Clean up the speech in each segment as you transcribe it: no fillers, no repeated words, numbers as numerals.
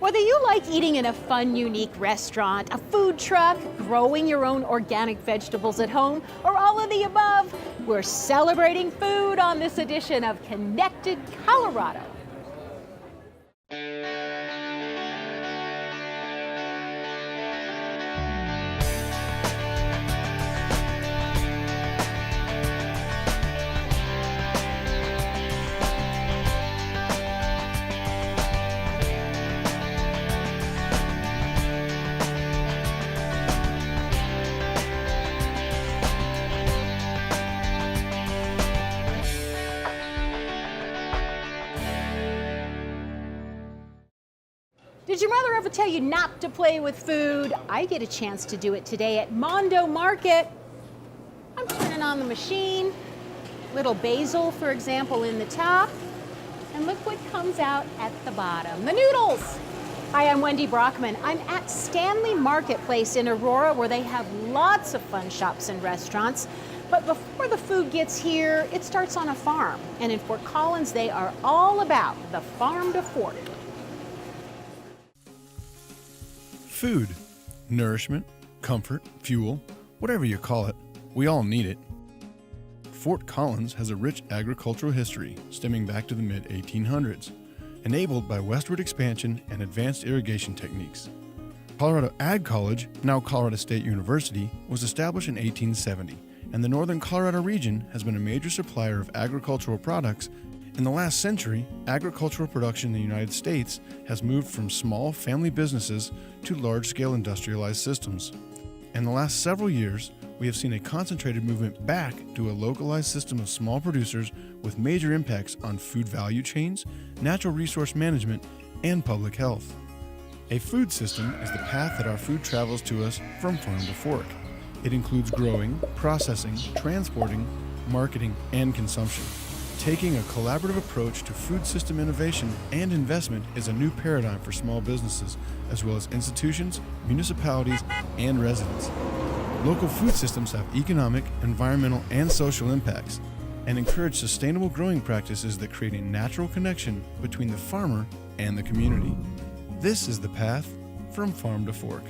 Whether you like eating in a fun, unique restaurant, a food truck, growing your own organic vegetables at home, or all of the above, we're celebrating food on this edition of Connected Colorado. Did your mother ever tell you not to play with food? I get a chance to do it today at Mondo Market. I'm turning on the machine. Little basil, for example, in the top. And look what comes out at the bottom, the noodles. Hi, I'm Wendy Brockman. I'm at Stanley Marketplace in Aurora, where they have lots of fun shops and restaurants. But before the food gets here, it starts on a farm. And in Fort Collins, they are all about the farm to fork. Food, nourishment, comfort, fuel, whatever you call it, we all need it. Fort Collins has a rich agricultural history stemming back to the mid-1800s, enabled by westward expansion and advanced irrigation techniques. Colorado Ag College, now Colorado State University, was established in 1870, and the Northern Colorado region has been a major supplier of agricultural products. In the last century, agricultural production in the United States has moved from small family businesses to large-scale industrialized systems. In the last several years, we have seen a concentrated movement back to a localized system of small producers with major impacts on food value chains, natural resource management, and public health. A food system is the path that our food travels to us from farm to fork. It includes growing, processing, transporting, marketing, and consumption. Taking a collaborative approach to food system innovation and investment is a new paradigm for small businesses, as well as institutions, municipalities, and residents. Local food systems have economic, environmental, and social impacts, and encourage sustainable growing practices that create a natural connection between the farmer and the community. This is the path from farm to fork.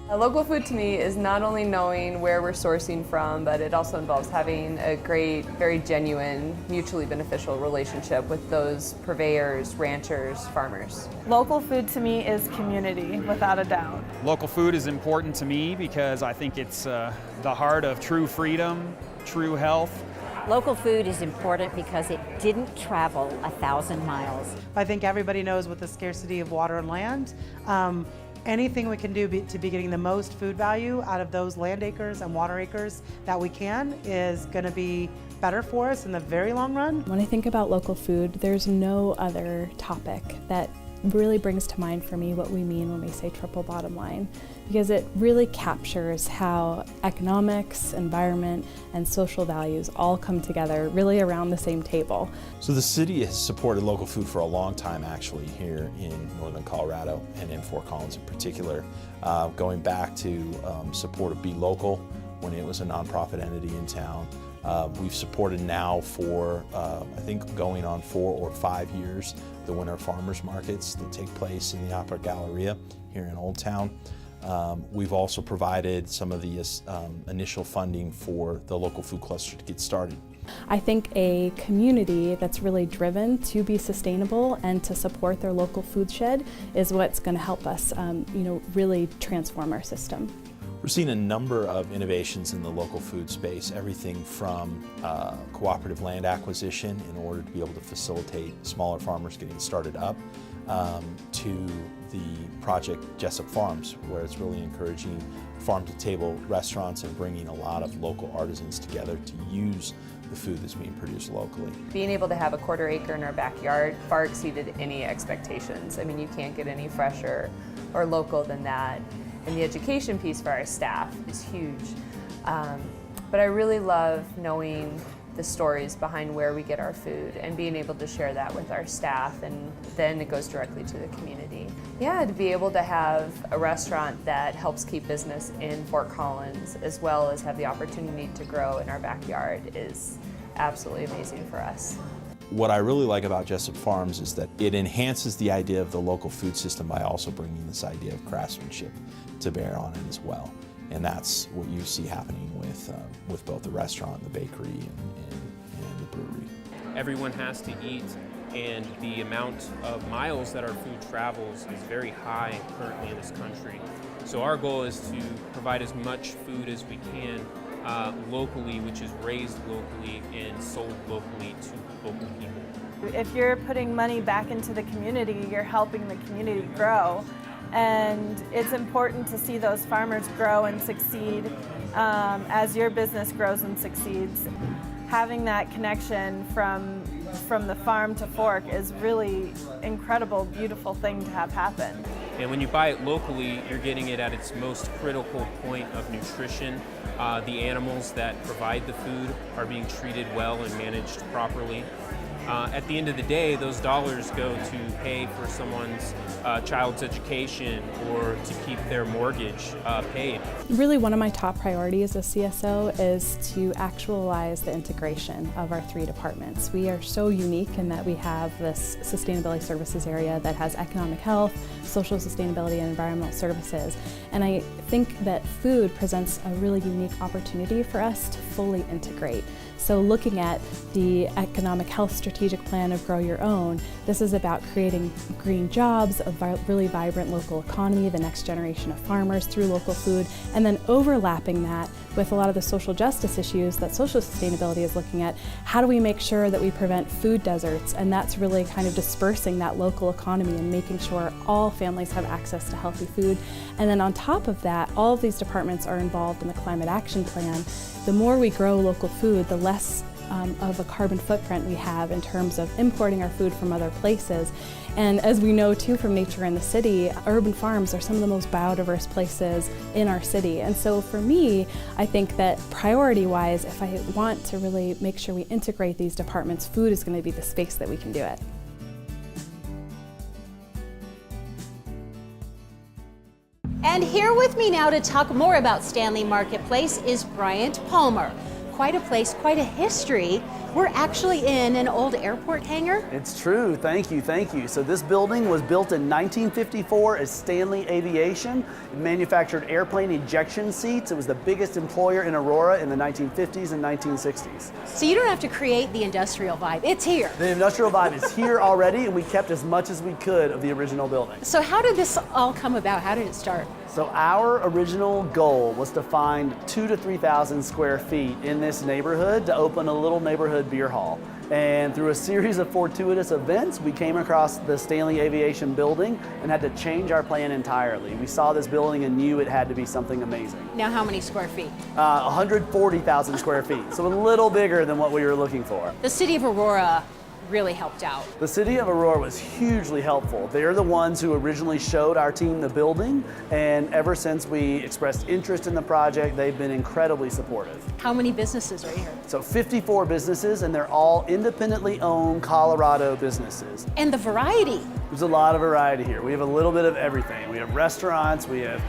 Local food to me is not only knowing where we're sourcing from, but it also involves having a great, very genuine, mutually beneficial relationship with those purveyors, ranchers, farmers. Local food to me is community, without a doubt. Local food is important to me because I think it's the heart of true freedom, true health. Local food is important because it didn't travel 1,000 miles. I think everybody knows with the scarcity of water and land, anything we can do to be getting the most food value out of those land acres and water acres that we can is going to be better for us in the very long run. When I think about local food, there's no other topic that really brings to mind for me what we mean when we say triple bottom line, because it really captures how economics, environment, and social values all come together really around the same table. So the city has supported local food for a long time actually here in northern Colorado and in Fort Collins in particular, going back to support of Be Local when it was a nonprofit entity in town. We've supported now for, I think, going on 4 or 5 years, the winter farmers markets that take place in the Opera Galleria here in Old Town. We've also provided some of the initial funding for the local food cluster to get started. I think a community that's really driven to be sustainable and to support their local food shed is what's going to help us, really transform our system. We're seeing a number of innovations in the local food space, everything from cooperative land acquisition in order to be able to facilitate smaller farmers getting started up, to the project Jessup Farms, where it's really encouraging farm-to-table restaurants and bringing a lot of local artisans together to use the food that's being produced locally. Being able to have a 1/4 acre in our backyard far exceeded any expectations. I mean, you can't get any fresher or local than that. And the education piece for our staff is huge. But I really love knowing the stories behind where we get our food and being able to share that with our staff, and then it goes directly to the community. Yeah, to be able to have a restaurant that helps keep business in Fort Collins as well as have the opportunity to grow in our backyard is absolutely amazing for us. What I really like about Jessup Farms is that it enhances the idea of the local food system by also bringing this idea of craftsmanship to bear on it as well. And that's what you see happening with both the restaurant, the bakery, and the brewery. Everyone has to eat, and the amount of miles that our food travels is very high currently in this country. So our goal is to provide as much food as we can locally, which is raised locally and sold locally to local people. If you're putting money back into the community, you're helping the community grow. And it's important to see those farmers grow and succeed as your business grows and succeeds. Having that connection from the farm to fork is really incredible, beautiful thing to have happen. And when you buy it locally, you're getting it at its most critical point of nutrition. The animals that provide the food are being treated well and managed properly. At the end of the day, those dollars go to pay for someone's child's education or to keep their mortgage paid. Really, one of my top priorities as CSO is to actualize the integration of our 3 departments. We are so unique in that we have this sustainability services area that has economic health, social sustainability, and environmental services. And I think that food presents a really unique opportunity for us to fully integrate. So looking at the economic health strategic plan of Grow Your Own, this is about creating green jobs, a really vibrant local economy, the next generation of farmers through local food, and then overlapping that with a lot of the social justice issues that social sustainability is looking at. How do we make sure that we prevent food deserts? And that's really kind of dispersing that local economy and making sure all families have access to healthy food. And then on top of that, all of these departments are involved in the Climate Action Plan. The more we grow local food, the less of a carbon footprint we have in terms of importing our food from other places. And as we know too from Nature in the City, urban farms are some of the most biodiverse places in our city. And so for me, I think that priority-wise, if I want to really make sure we integrate these departments, food is going to be the space that we can do it. And here with me now to talk more about Stanley Marketplace is Bryant Palmer. Quite a place, quite a history. We're actually in an old airport hangar. It's true, thank you, thank you. So this building was built in 1954 as Stanley Aviation. It manufactured airplane ejection seats. It was the biggest employer in Aurora in the 1950s and 1960s. So you don't have to create the industrial vibe, it's here. The industrial vibe is here already, and we kept as much as we could of the original building. So how did this all come about? How did it start? So our original goal was to find 2,000 to 3,000 square feet in this neighborhood to open a little neighborhood beer hall. And through a series of fortuitous events, we came across the Stanley Aviation building and had to change our plan entirely. We saw this building and knew it had to be something amazing. Now how many square feet? 140,000 square feet, so a little bigger than what we were looking for. The city of Aurora really helped out. The city of Aurora was hugely helpful. They're the ones who originally showed our team the building, and ever since we expressed interest in the project, they've been incredibly supportive. How many businesses are here? So 54 businesses, and they're all independently owned Colorado businesses. And the variety. There's a lot of variety here. We have a little bit of everything. We have restaurants, we have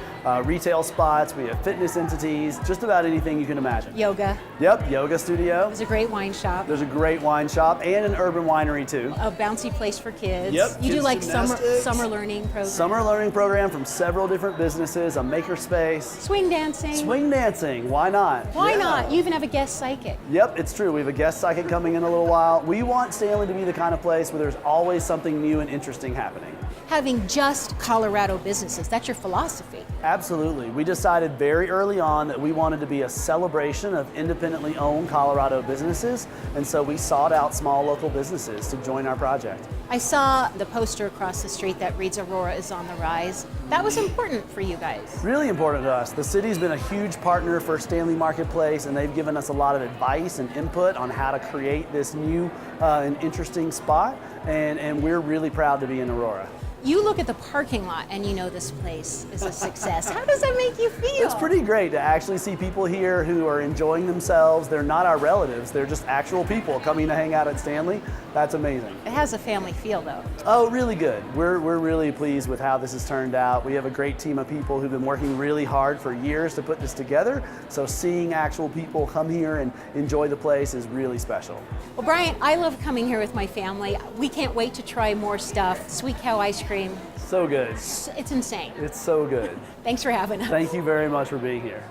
retail spots, we have fitness entities, just about anything you can imagine. Yoga. Yep, yoga studio. There's a great wine shop. There's a great wine shop and an urban winery too. A bouncy place for kids. Yep. You do kids like gymnastics. summer learning program. Summer learning program from several different businesses, a makerspace. Swing dancing. Swing dancing, why not? Why Yeah. not? You even have a guest psychic. Yep, it's true. We have a guest psychic coming in a little while. We want Stanley to be the kind of place where there's always something new and interesting happening. Having just Colorado businesses, that's your philosophy. Absolutely. We decided very early on that we wanted to be a celebration of independently owned Colorado businesses, and so we sought out small local businesses to join our project. I saw the poster across the street that reads Aurora is on the rise. That was important for you guys. Really important to us. The city's been a huge partner for Stanley Marketplace, and they've given us a lot of advice and input on how to create this new and interesting spot, and we're really proud to be in Aurora. You look at the parking lot and you know this place is a success. How does that make you feel? It's pretty great to actually see people here who are enjoying themselves. They're not our relatives, they're just actual people coming to hang out at Stanley. That's amazing. It has a family feel though. Oh, really good. We're really pleased with how this has turned out. We have a great team of people who've been working really hard for years to put this together. So seeing actual people come here and enjoy the place is really special. Well, Brian, I love coming here with my family. We can't wait to try more stuff. Sweet Cow ice cream. So good. It's insane. It's so good. Thanks for having us. Thank you very much for being here.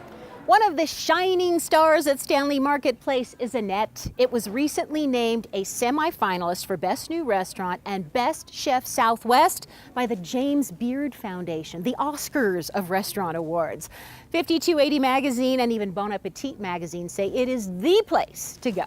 One of the shining stars at Stanley Marketplace is Annette. It was recently named a semifinalist for Best New Restaurant and Best Chef Southwest by the James Beard Foundation, the Oscars of Restaurant Awards. 5280 Magazine and even Bon Appetit Magazine say it is the place to go.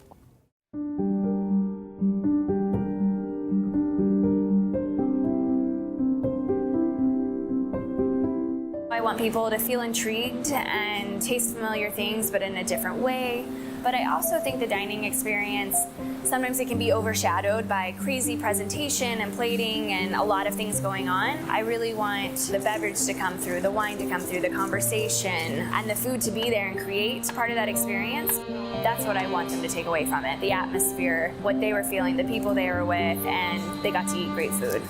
I want people to feel intrigued and taste familiar things, but in a different way. But I also think the dining experience, sometimes it can be overshadowed by crazy presentation and plating and a lot of things going on. I really want the beverage to come through, the wine to come through, the conversation, and the food to be there and create part of that experience. That's what I want them to take away from it, the atmosphere, what they were feeling, the people they were with, and they got to eat great food.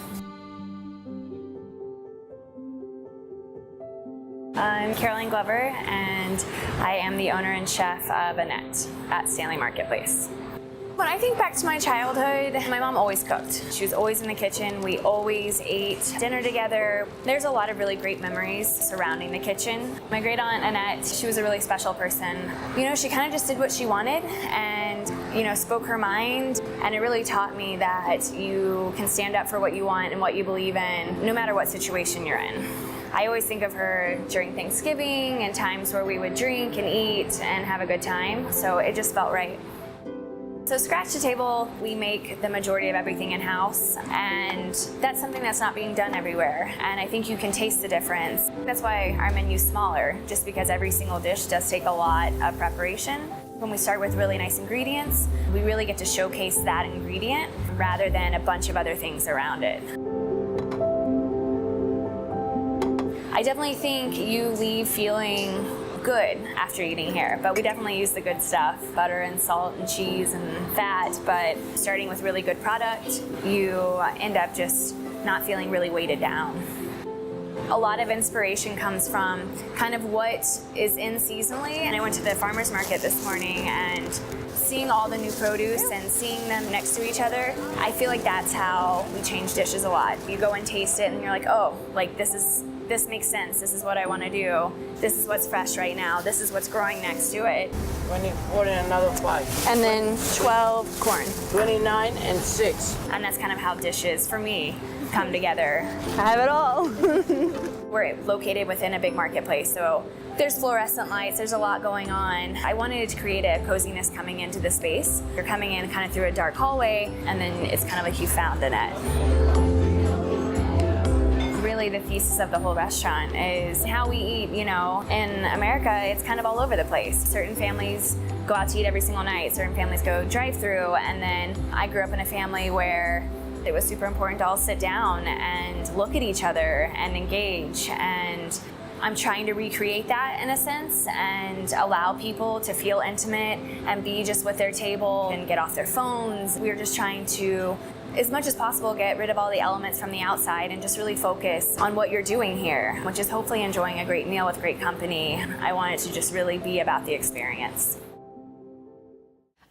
I'm Caroline Glover, and I am the owner and chef of Annette at Stanley Marketplace. When I think back to my childhood, my mom always cooked. She was always in the kitchen. We always ate dinner together. There's a lot of really great memories surrounding the kitchen. My great aunt Annette, she was a really special person. You know, she kind of just did what she wanted and, you know, spoke her mind. And it really taught me that you can stand up for what you want and what you believe in, no matter what situation you're in. I always think of her during Thanksgiving and times where we would drink and eat and have a good time, so it just felt right. So Scratch to Table, we make the majority of everything in-house, and that's something that's not being done everywhere, and I think you can taste the difference. That's why our menu's smaller, just because every single dish does take a lot of preparation. When we start with really nice ingredients, we really get to showcase that ingredient rather than a bunch of other things around it. I definitely think you leave feeling good after eating here, but we definitely use the good stuff, butter and salt and cheese and fat, but starting with really good product, you end up just not feeling really weighted down. A lot of inspiration comes from kind of what is in seasonally, and I went to the farmer's market this morning and seeing all the new produce and seeing them next to each other, I feel like that's how we change dishes a lot. You go and taste it and you're like, oh, like this makes sense. This is what I want to do. This is what's fresh right now. This is what's growing next to it. 24 and another 5. And then 12 corn. 29 and 6. And that's kind of how dishes, for me, come together. I have it all. We're located within a big marketplace, so there's fluorescent lights, there's a lot going on. I wanted to create a coziness coming into the space. You're coming in kind of through a dark hallway, and then it's kind of like you found Annette. Really the thesis of the whole restaurant is how we eat. You know, in America, it's kind of all over the place. Certain families go out to eat every single night, certain families go drive-through, and then I grew up in a family where it was super important to all sit down and look at each other and engage, and I'm trying to recreate that in a sense and allow people to feel intimate and be just with their table and get off their phones. We're just trying to, as much as possible, get rid of all the elements from the outside and just really focus on what you're doing here, which is hopefully enjoying a great meal with great company. I want it to just really be about the experience.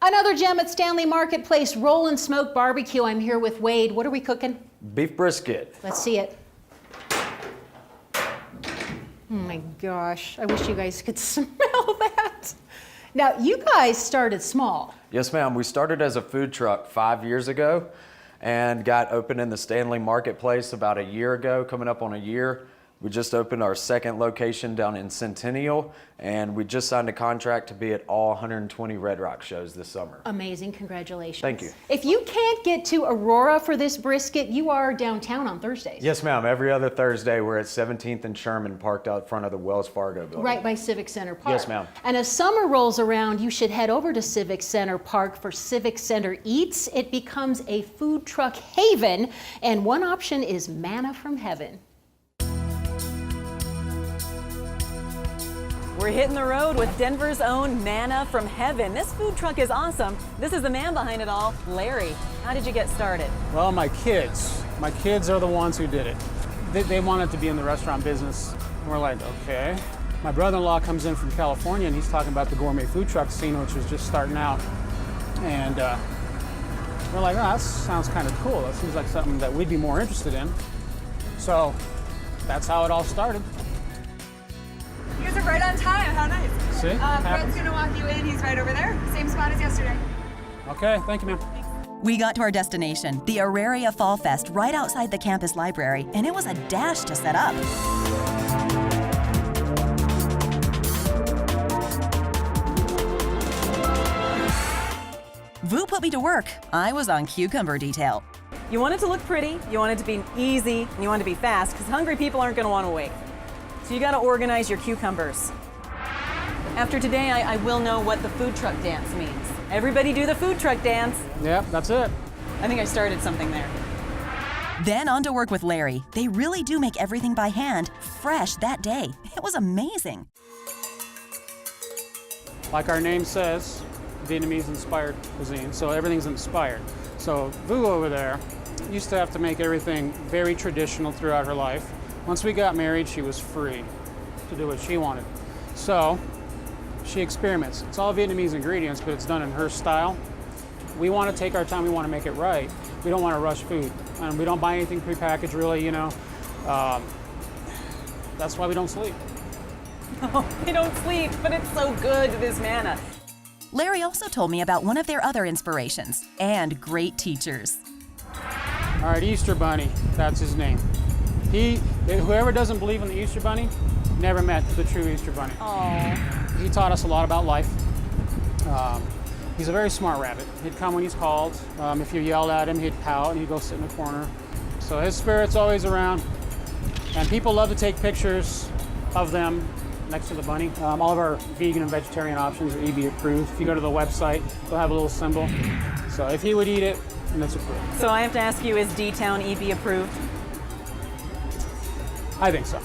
Another gem at Stanley Marketplace, Roll and Smoke Barbecue. I'm here with Wade. What are we cooking? Beef brisket. Let's see it. Oh my gosh, I wish you guys could smell that. Now, you guys started small. Yes, ma'am. We started as a food truck 5 years ago and got open in the Stanley Marketplace about a year ago, coming up on a year. We just opened our second location down in Centennial, and we just signed a contract to be at all 120 Red Rock shows this summer. Amazing, congratulations. Thank you. If you can't get to Aurora for this brisket, you are downtown on Thursdays. Yes, ma'am. Every other Thursday, we're at 17th and Sherman, parked out front of the Wells Fargo building. Right by Civic Center Park. Yes, ma'am. And as summer rolls around, you should head over to Civic Center Park for Civic Center Eats. It becomes a food truck haven, and one option is manna from heaven. We're hitting the road with Denver's own Manna from Heaven. This food truck is awesome. This is the man behind it all, Larry. How did you get started? Well, my kids are the ones who did it. They wanted to be in the restaurant business. And we're like, okay. My brother-in-law comes in from California and he's talking about the gourmet food truck scene, which was just starting out. And we're like, oh, that sounds kind of cool. That seems like something that we'd be more interested in. So that's how it all started. You guys are right on time. How nice. See? Brett's gonna walk you in. He's right over there. Same spot as yesterday. Okay, thank you, ma'am. We got to our destination, the Auraria Fall Fest, right outside the campus library, and it was a dash to set up. Vu put me to work. I was on cucumber detail. You want it to look pretty, you want it to be easy, and you want it to be fast, because hungry people aren't going to want to wait. So you got to organize your cucumbers. After today, I will know what the food truck dance means. Everybody do the food truck dance. Yep, that's it. I think I started something there. Then on to work with Larry. They really do make everything by hand, fresh that day. It was amazing. Like our name says, Vietnamese-inspired cuisine, so everything's inspired. So Vu over there used to have to make everything very traditional throughout her life. Once we got married, she was free to do what she wanted. So she experiments. It's all Vietnamese ingredients, but it's done in her style. We want to take our time, we want to make it right. We don't want to rush food. And we don't buy anything prepackaged, really, you know. That's why we don't sleep. Oh, we don't sleep, but it's so good, this manna. Larry also told me about one of their other inspirations and great teachers. All right, Easter Bunny, that's his name. Whoever doesn't believe in the Easter Bunny never met the true Easter Bunny. Aww. He taught us a lot about life. He's a very smart rabbit. He'd come when he's called. If you yelled at him, he'd pout and he'd go sit in a corner. So his spirit's always around. And people love to take pictures of them next to the bunny. All of our vegan and vegetarian options are EB approved. If you go to the website, they'll have a little symbol. So if he would eat it, then it's approved. So I have to ask you, is D-Town EB approved? I think so.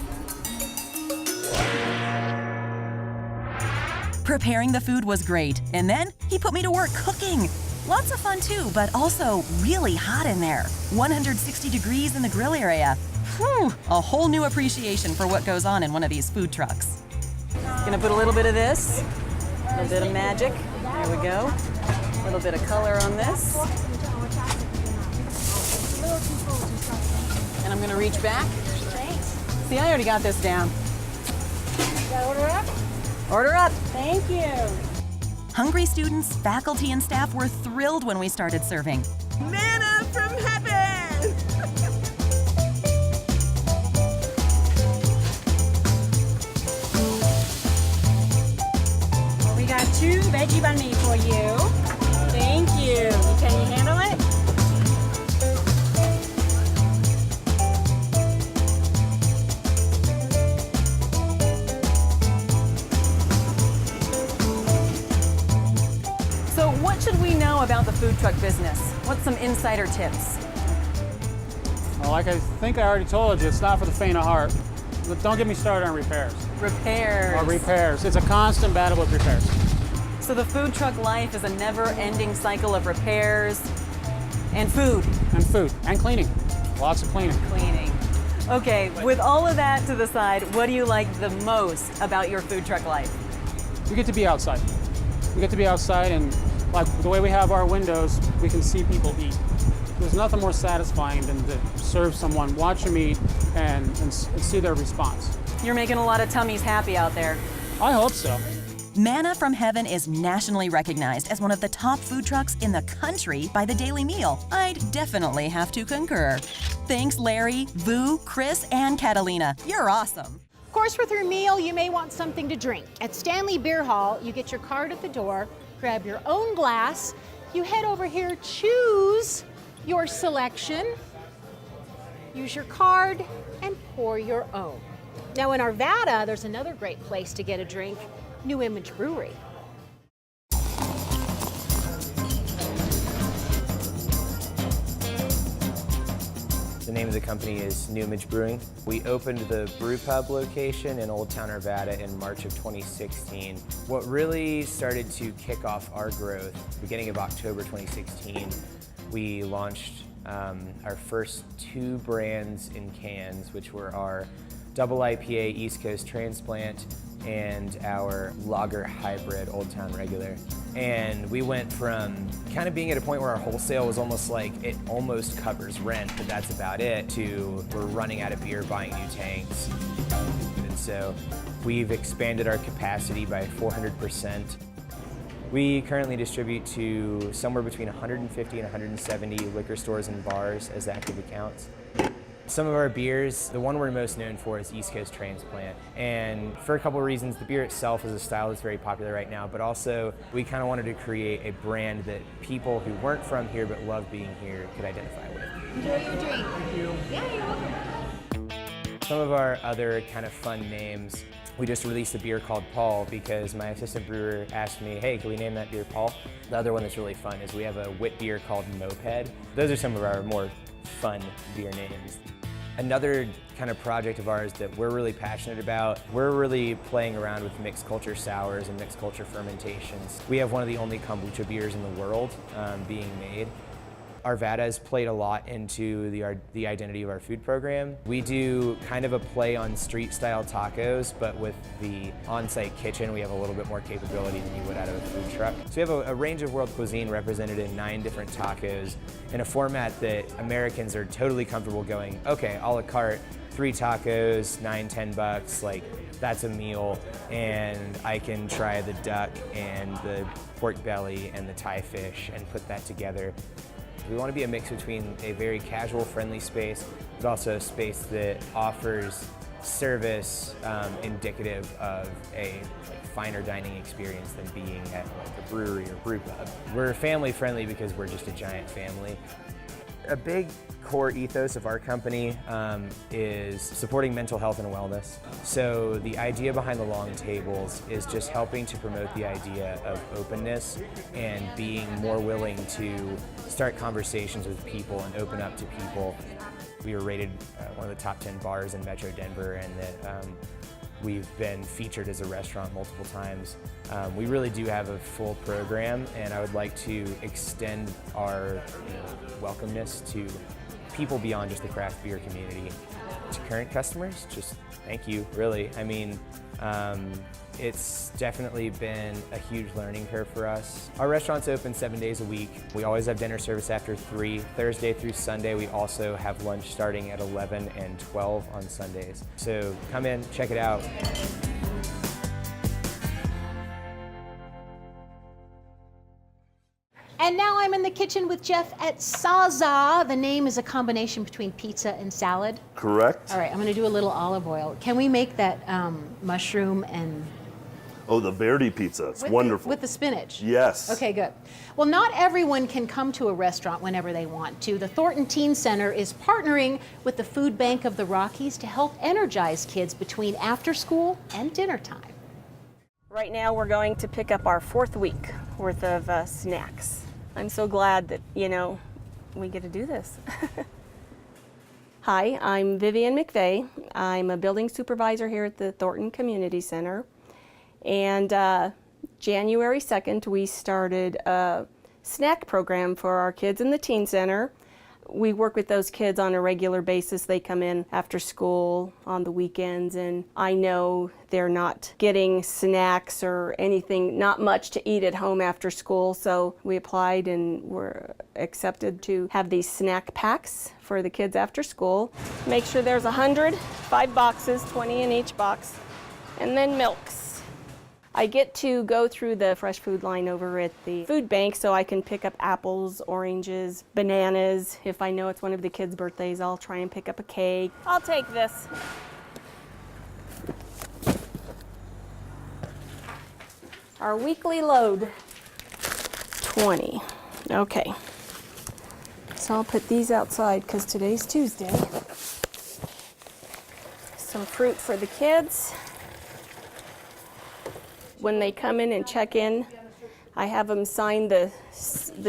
Preparing the food was great, and then he put me to work cooking. Lots of fun too, but also really hot in there. 160 degrees in the grill area. Whew, a whole new appreciation for what goes on in one of these food trucks. Gonna put a little bit of this, a little bit of magic. There we go. A little bit of color on this. And I'm gonna reach back. See, I already got this down. Order up? Order up. Thank you. Hungry students, faculty, and staff were thrilled when we started serving. Manna from heaven! We got 2 veggie banh mi for you. Thank you. Can you handle it? So what should we know about the food truck business? What's some insider tips? Well, like I think I already told you, it's not for the faint of heart. But don't get me started on repairs. Repairs. Or repairs. It's a constant battle with repairs. So the food truck life is a never-ending cycle of repairs and food. And food. And cleaning. Lots of cleaning. Cleaning. Okay, with all of that to the side, what do you like the most about your food truck life? We get to be outside. We get to be outside, and like the way we have our windows, we can see people eat. There's nothing more satisfying than to serve someone, watch them eat, and see their response. You're making a lot of tummies happy out there. I hope so. Manna from Heaven is nationally recognized as one of the top food trucks in the country by the Daily Meal. I'd definitely have to concur. Thanks, Larry, Vu, Chris, and Catalina. You're awesome. Of course, with your meal, you may want something to drink. At Stanley Beer Hall, you get your card at the door, grab your own glass, you head over here, choose your selection, use your card, and pour your own. Now in Arvada, there's another great place to get a drink, New Image Brewery. The name of the company is New Image Brewing. We opened the Brew Pub location in Old Town Arvada in March of 2016. What really started to kick off our growth, beginning of October 2016, we launched our first 2 brands in cans, which were our Double IPA East Coast Transplant and our Lager Hybrid Old Town Regular. And we went from kind of being at a point where our wholesale was almost like it almost covers rent, but that's about it, to we're running out of beer, buying new tanks. And so we've expanded our capacity by 400%. We currently distribute to somewhere between 150 and 170 liquor stores and bars as active accounts. Some of our beers, the one we're most known for is East Coast Transplant. And for a couple of reasons, the beer itself is a style that's very popular right now, but also we kind of wanted to create a brand that people who weren't from here but love being here could identify with. Enjoy your drink. Thank you. Yeah, you're welcome. Some of our other kind of fun names, we just released a beer called Paul because my assistant brewer asked me, hey, can we name that beer Paul? The other one that's really fun is we have a wit beer called Moped. Those are some of our more fun beer names. Another kind of project of ours that we're really passionate about, we're really playing around with mixed culture sours and mixed culture fermentations. We have one of the only kombucha beers in the world being made. Arvada has played a lot into the identity of our food program. We do kind of a play on street style tacos, but with the on-site kitchen, we have a little bit more capability than you would out of a food truck. So we have a range of world cuisine represented in 9 different tacos in a format that Americans are totally comfortable going, okay, a la carte, 3 tacos, $9, $10, like that's a meal, and I can try the duck and the pork belly and the Thai fish and put that together. We want to be a mix between a very casual, friendly space, but also a space that offers service indicative of a finer dining experience than being at a brewery or brew pub. We're family friendly because we're just a giant family. A big core ethos of our company is supporting mental health and wellness. So the idea behind the long tables is just helping to promote the idea of openness and being more willing to start conversations with people and open up to people. We were rated one of the top 10 bars in Metro Denver, and that we've been featured as a restaurant multiple times. We really do have a full program, and I would like to extend our welcomeness to people beyond just the craft beer community. To current customers, just thank you, really. I mean, it's definitely been a huge learning curve for us. Our restaurant's open 7 days a week. We always have dinner service after 3, Thursday through Sunday. We also have lunch starting at 11 and 12 on Sundays. So come in, check it out. And now I'm in the kitchen with Jeff at Saza. The name is a combination between pizza and salad. Correct. All right, I'm gonna do a little olive oil. Can we make that mushroom and... Oh, the Verdi pizza, it's wonderful. With the spinach? Yes. Okay, good. Well, not everyone can come to a restaurant whenever they want to. The Thornton Teen Center is partnering with the Food Bank of the Rockies to help energize kids between after school and dinner time. Right now we're going to pick up our 4th week worth of snacks. I'm so glad that, we get to do this. Hi, I'm Vivian McVeigh. I'm a building supervisor here at the Thornton Community Center. And January 2nd, we started a snack program for our kids in the Teen Center. We work with those kids on a regular basis. They come in after school on the weekends, and I know they're not getting snacks or anything, not much to eat at home after school, so we applied and were accepted to have these snack packs for the kids after school. Make sure there's 100, 5 boxes, 20 in each box, and then milks. I get to go through the fresh food line over at the food bank so I can pick up apples, oranges, bananas. If I know it's one of the kids' birthdays, I'll try and pick up a cake. I'll take this. Our weekly load, 20. Okay. So I'll put these outside because today's Tuesday. Some fruit for the kids. When they come in and check in, I have them sign the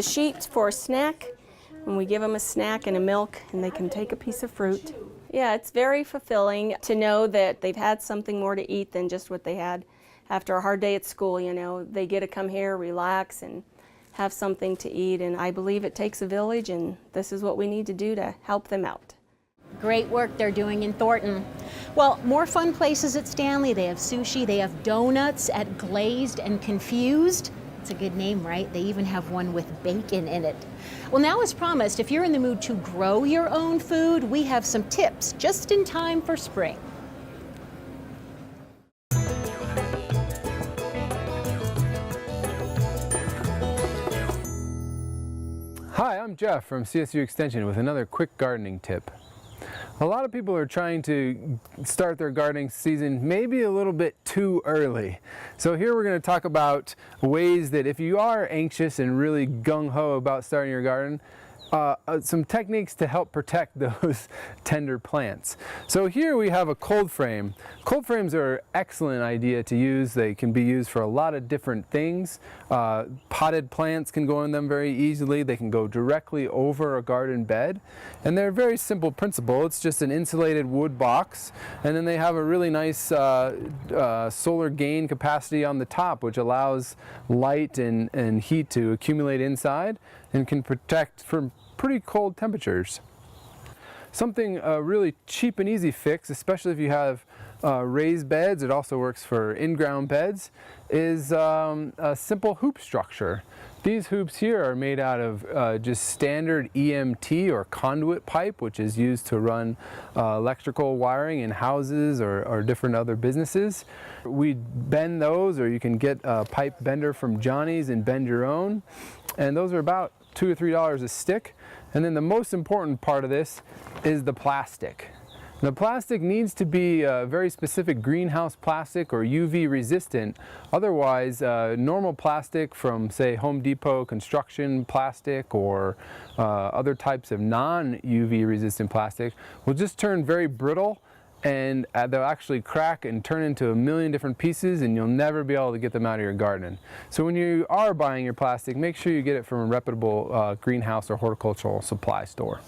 sheet for a snack, and we give them a snack and a milk, and they can take a piece of fruit. Yeah, it's very fulfilling to know that they've had something more to eat than just what they had after a hard day at school. You know, they get to come here, relax, and have something to eat, and I believe it takes a village, and this is what we need to do to help them out. Great work they're doing in Thornton. Well, more fun places at Stanley. They have sushi, they have donuts at Glazed and Confused. It's a good name, right? They even have one with bacon in it. Well, now as promised, if you're in the mood to grow your own food, we have some tips just in time for spring. Hi, I'm Jeff from CSU Extension with another quick gardening tip. A lot of people are trying to start their gardening season maybe a little bit too early. So here we're going to talk about ways that if you are anxious and really gung-ho about starting your garden, some techniques to help protect those tender plants. So here we have a cold frame. Cold frames are an excellent idea to use. They can be used for a lot of different things. Potted plants can go in them very easily. They can go directly over a garden bed. And they're a very simple principle. It's just an insulated wood box. And then they have a really nice solar gain capacity on the top, which allows light and heat to accumulate inside and can protect from pretty cold temperatures. Something really cheap and easy fix, especially if you have raised beds, it also works for in-ground beds, is a simple hoop structure. These hoops here are made out of just standard EMT or conduit pipe, which is used to run electrical wiring in houses or different other businesses. We bend those, or you can get a pipe bender from Johnny's and bend your own. And those are about $2 or $3 a stick. And then the most important part of this is the plastic. The plastic needs to be very specific greenhouse plastic or UV resistant. Otherwise, normal plastic from, say, Home Depot construction plastic or other types of non-UV resistant plastic will just turn very brittle, and they'll actually crack and turn into a million different pieces, and you'll never be able to get them out of your garden. So when you are buying your plastic, make sure you get it from a reputable greenhouse or horticultural supply store.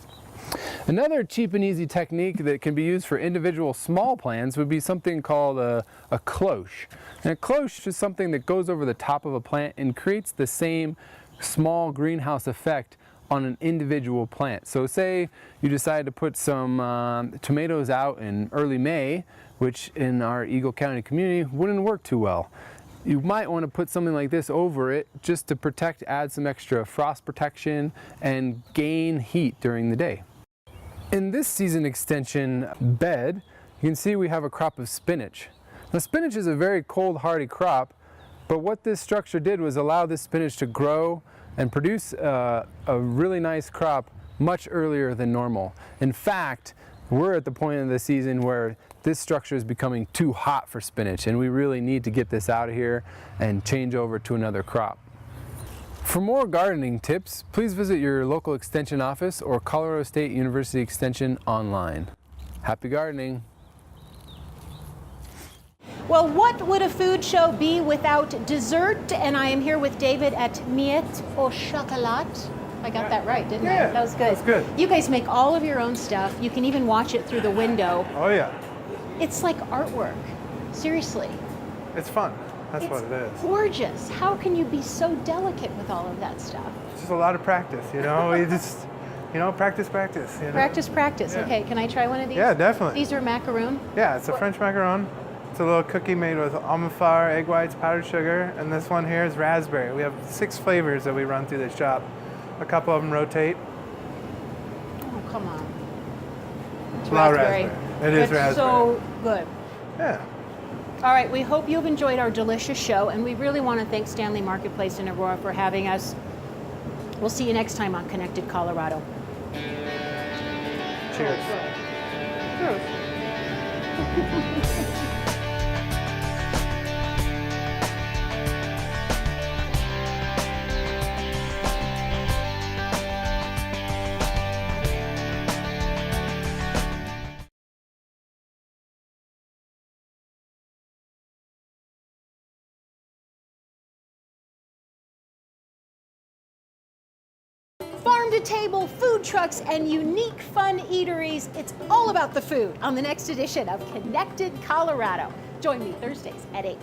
Another cheap and easy technique that can be used for individual small plants would be something called a cloche. And a cloche is something that goes over the top of a plant and creates the same small greenhouse effect on an individual plant. So say you decide to put some tomatoes out in early May, which in our Eagle County community wouldn't work too well. You might want to put something like this over it just to protect, add some extra frost protection and gain heat during the day. In this season extension bed, you can see we have a crop of spinach. Now spinach is a very cold hardy crop, but what this structure did was allow this spinach to grow and produce a really nice crop much earlier than normal. In fact, we're at the point of the season where this structure is becoming too hot for spinach, and we really need to get this out of here and change over to another crop. For more gardening tips, please visit your local extension office or Colorado State University Extension online. Happy gardening! Well, what would a food show be without dessert? And I am here with David at Miette au Chocolat. I got that right, didn't I? That was good. That's good. You guys make all of your own stuff. You can even watch it through the window. Oh yeah. It's like artwork. Seriously. It's fun. That's what it is. Gorgeous. How can you be so delicate with all of that stuff? It's just a lot of practice, you know. You just, you know, practice. You know? Practice. Yeah. Okay, can I try one of these? Yeah, definitely. These are macaroon? Yeah, it's a French macaron. It's a little cookie made with almond flour, egg whites, powdered sugar, and this one here is raspberry. We have 6 flavors that we run through the shop. A couple of them rotate. Oh, come on. It's A lot of raspberry. raspberry. It is it's raspberry. So good. Yeah. All right, we hope you've enjoyed our delicious show, and we really want to thank Stanley Marketplace in Aurora for having us. We'll see you next time on Connected Colorado. Cheers. Farm to table, food trucks, and unique fun eateries. It's all about the food on the next edition of Connected Colorado. Join me Thursdays at 8.